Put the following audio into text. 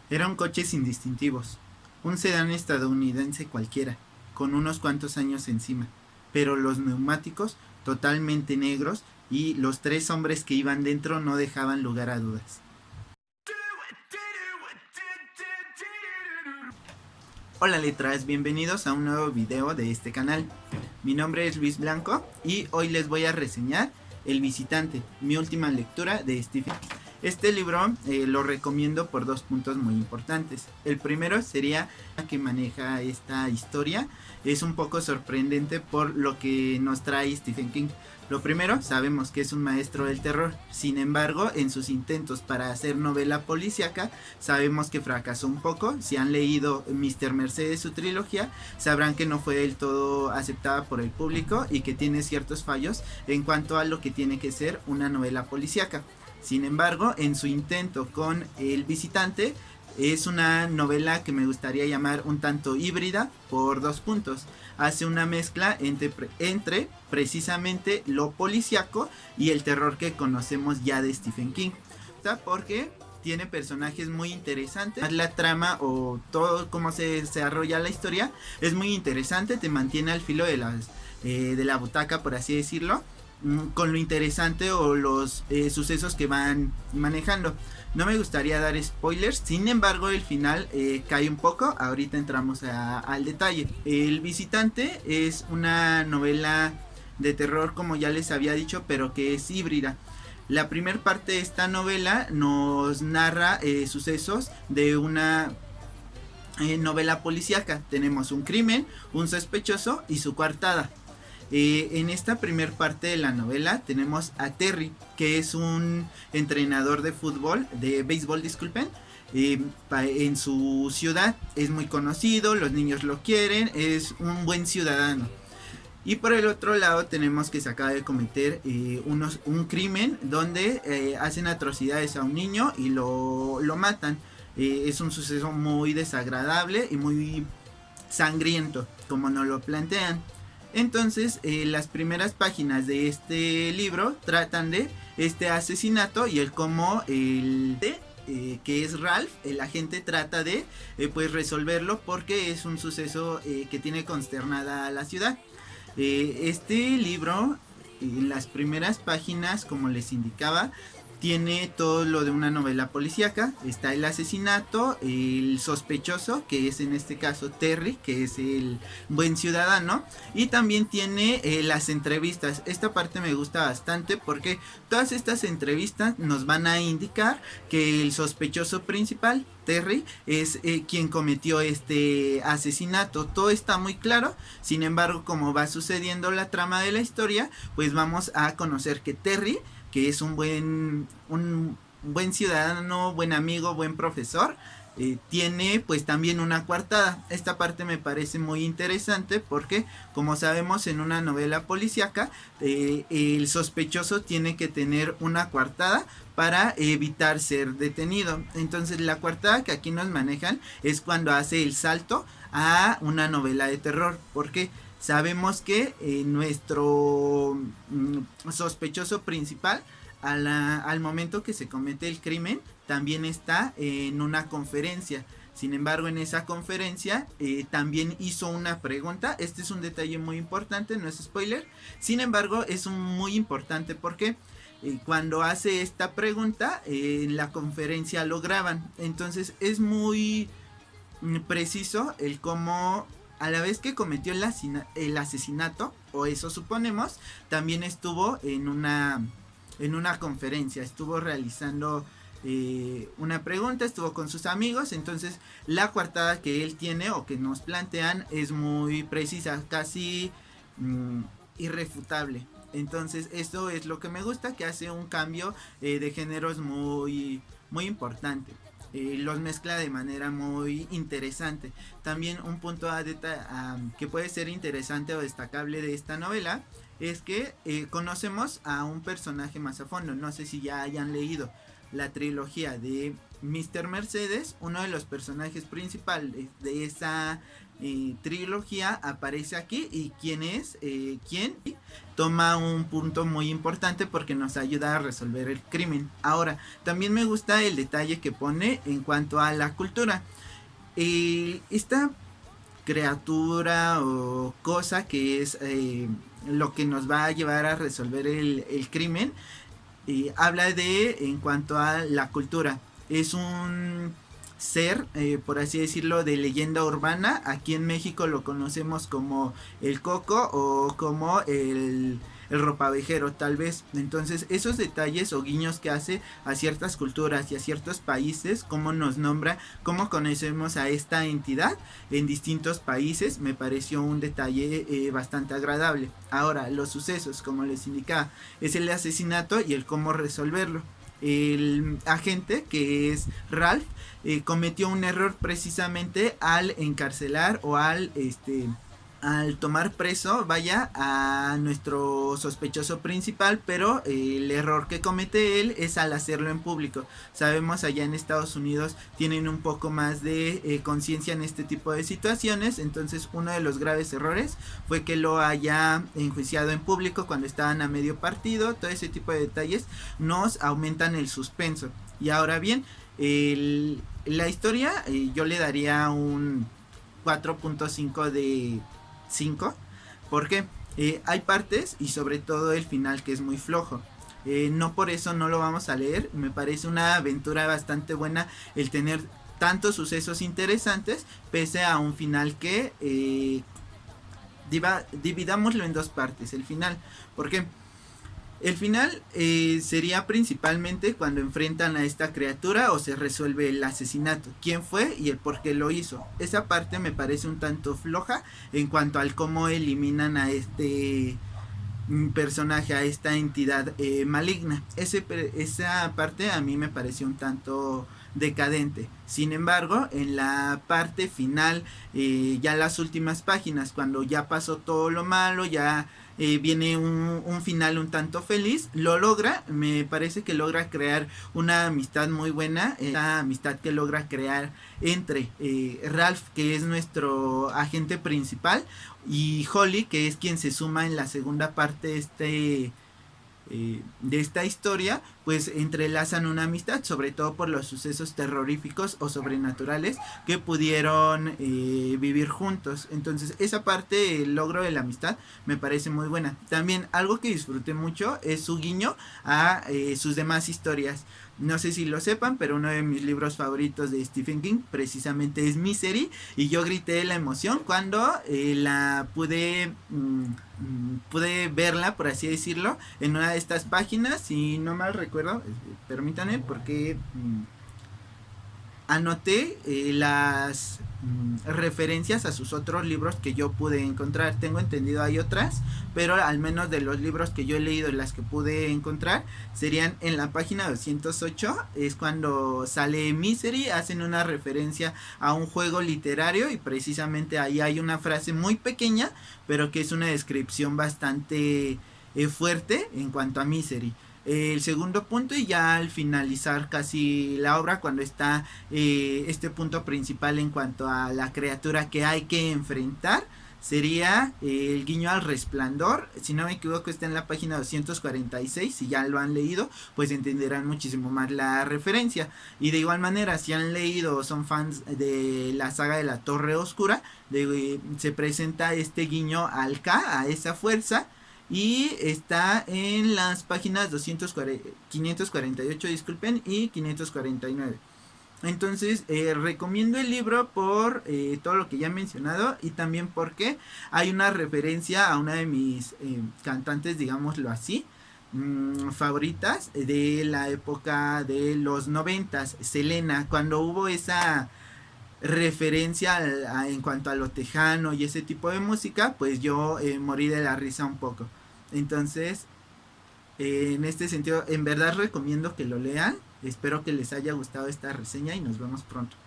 Era un coche sin distintivos, un sedán estadounidense cualquiera, con unos cuantos años encima, pero los neumáticos totalmente negros y los tres hombres que iban dentro no dejaban lugar a dudas. Hola letras, bienvenidos a un nuevo video de este canal. Mi nombre es Luis Blanco y hoy les voy a reseñar El Visitante, mi última lectura de Stephen King. Este libro lo recomiendo por dos puntos muy importantes. El primero sería que maneja esta historia. Es un poco sorprendente por lo que nos trae Stephen King. Lo primero, sabemos que es un maestro del terror. Sin embargo, en sus intentos para hacer novela policíaca, sabemos que fracasó un poco. Si han leído Mr. Mercedes, su trilogía, sabrán que no fue del todo aceptada por el público y que tiene ciertos fallos en cuanto a lo que tiene que ser una novela policíaca. Sin embargo, en su intento con El Visitante, es una novela que me gustaría llamar un tanto híbrida por dos puntos. Hace una mezcla entre precisamente lo policíaco y el terror que conocemos ya de Stephen King. Porque tiene personajes muy interesantes. La trama o todo cómo se desarrolla la historia es muy interesante. Te mantiene al filo de la butaca, por así decirlo, con lo interesante o los sucesos que van manejando. No me gustaría dar spoilers, sin embargo el final cae un poco, ahorita entramos al detalle. El Visitante es una novela de terror, como ya les había dicho, pero que es híbrida. La primera parte de esta novela nos narra sucesos de una novela policíaca. Tenemos un crimen, un sospechoso y su coartada. En esta primer parte de la novela tenemos a Terry, que es un entrenador de fútbol, de béisbol, disculpen. En su ciudad es muy conocido, los niños lo quieren, es un buen ciudadano. Y por el otro lado tenemos que se acaba de cometer un crimen donde hacen atrocidades a un niño y lo matan. Es un suceso muy desagradable y muy sangriento, como nos lo plantean. Entonces, las primeras páginas de este libro tratan de este asesinato y el cómo que es Ralph, el agente trata de pues resolverlo porque es un suceso que tiene consternada a la ciudad. Este libro, en las primeras páginas, como les indicaba, tiene todo lo de una novela policíaca. Está el asesinato, el sospechoso, que es en este caso Terry, que es el buen ciudadano, y también tiene las entrevistas. Esta parte me gusta bastante porque todas estas entrevistas nos van a indicar que el sospechoso principal, Terry, es quien cometió este asesinato. Todo está muy claro. Sin embargo, como va sucediendo la trama de la historia, pues vamos a conocer que Terry, que es un buen ciudadano, buen amigo, buen profesor, tiene pues también una coartada. Esta parte me parece muy interesante porque, como sabemos, en una novela policíaca, el sospechoso tiene que tener una coartada para evitar ser detenido. Entonces la coartada que aquí nos manejan es cuando hace el salto a una novela de terror, porque sabemos que nuestro sospechoso principal al momento que se comete el crimen también está en una conferencia. Sin embargo, en esa conferencia también hizo una pregunta. Este es un detalle muy importante, no es spoiler. Sin embargo, es muy importante porque cuando hace esta pregunta, en la conferencia lo graban. Entonces es muy preciso el cómo, a la vez que cometió el asesinato, o eso suponemos, también estuvo en una conferencia, estuvo realizando una pregunta, estuvo con sus amigos. Entonces la coartada que él tiene o que nos plantean es muy precisa, casi mmm, irrefutable. Entonces esto es lo que me gusta, que hace un cambio de géneros muy importante. Los mezcla de manera muy interesante. También un punto que puede ser interesante o destacable de esta novela es que conocemos a un personaje más a fondo. No sé si ya hayan leído la trilogía de Mr. Mercedes. Uno de los personajes principales de esa trilogía aparece aquí, y quién toma un punto muy importante porque nos ayuda a resolver el crimen. Ahora, también me gusta el detalle que pone en cuanto a la cultura. Esta criatura o cosa que es lo que nos va a llevar a resolver el crimen, habla de en cuanto a la cultura. Es un ser, por así decirlo, de leyenda urbana. Aquí en México lo conocemos como el coco o como el ropavejero, tal vez. Entonces, esos detalles o guiños que hace a ciertas culturas y a ciertos países, cómo nos nombra, cómo conocemos a esta entidad en distintos países, me pareció un detalle bastante agradable. Ahora, los sucesos, como les indicaba, es el asesinato y el cómo resolverlo. El agente, que es Ralph, cometió un error precisamente al encarcelar o al tomar preso, vaya, a nuestro sospechoso principal, pero el error que comete él es al hacerlo en público. Sabemos, allá en Estados Unidos tienen un poco más de conciencia en este tipo de situaciones. Entonces, uno de los graves errores fue que lo haya enjuiciado en público cuando estaban a medio partido. Todo ese tipo de detalles nos aumentan el suspenso. Y ahora bien, la historia, yo le daría un 4.5 de 5. Porque hay partes, y sobre todo el final, que es muy flojo. No por eso no lo vamos a leer. Me parece una aventura bastante buena el tener tantos sucesos interesantes, pese a un final que dividámoslo en dos partes. El final, porque el final sería principalmente cuando enfrentan a esta criatura o se resuelve el asesinato, quién fue y el por qué lo hizo. Esa parte me parece un tanto floja en cuanto al cómo eliminan a este personaje, a esta entidad maligna. Esa parte a mí me pareció un tanto decadente. Sin embargo, en la parte final, ya las últimas páginas, cuando ya pasó todo lo malo, ya viene un final un tanto feliz, lo logra. Me parece que logra crear una amistad muy buena, esa amistad que logra crear entre Ralph, que es nuestro agente principal, y Holly, que es quien se suma en la segunda parte de esta historia. Pues entrelazan una amistad, sobre todo por los sucesos terroríficos o sobrenaturales que pudieron vivir juntos. Entonces, esa parte, el logro de la amistad, me parece muy buena. También algo que disfruté mucho es su guiño a sus demás historias. No sé si lo sepan, pero uno de mis libros favoritos de Stephen King precisamente es Misery, y yo grité la emoción cuando pude verla, por así decirlo, en una de estas páginas. Si no mal recuerdo, permítanme, porque anoté las referencias a sus otros libros que yo pude encontrar. Tengo entendido hay otras, pero al menos de los libros que yo he leído y las que pude encontrar, serían en la página 208, es cuando sale Misery, hacen una referencia a un juego literario, y precisamente ahí hay una frase muy pequeña, pero que es una descripción bastante fuerte en cuanto a Misery. El segundo punto, y ya al finalizar casi la obra, cuando está este punto principal en cuanto a la criatura que hay que enfrentar, sería el guiño al Resplandor. Si no me equivoco, está en la página 246. Si ya lo han leído, pues entenderán muchísimo más la referencia. Y de igual manera, si han leído o son fans de la saga de la Torre Oscura, se presenta este guiño al K, a esa fuerza, y está en las páginas 548, disculpen, y 549. Entonces, recomiendo el libro por todo lo que ya he mencionado, y también porque hay una referencia a una de mis cantantes, digámoslo así, favoritas de la época de los 90s, Selena. Cuando hubo esa referencia en cuanto a lo tejano y ese tipo de música, pues yo morí de la risa un poco. Entonces, en este sentido, en verdad recomiendo que lo lean. Espero que les haya gustado esta reseña y nos vemos pronto.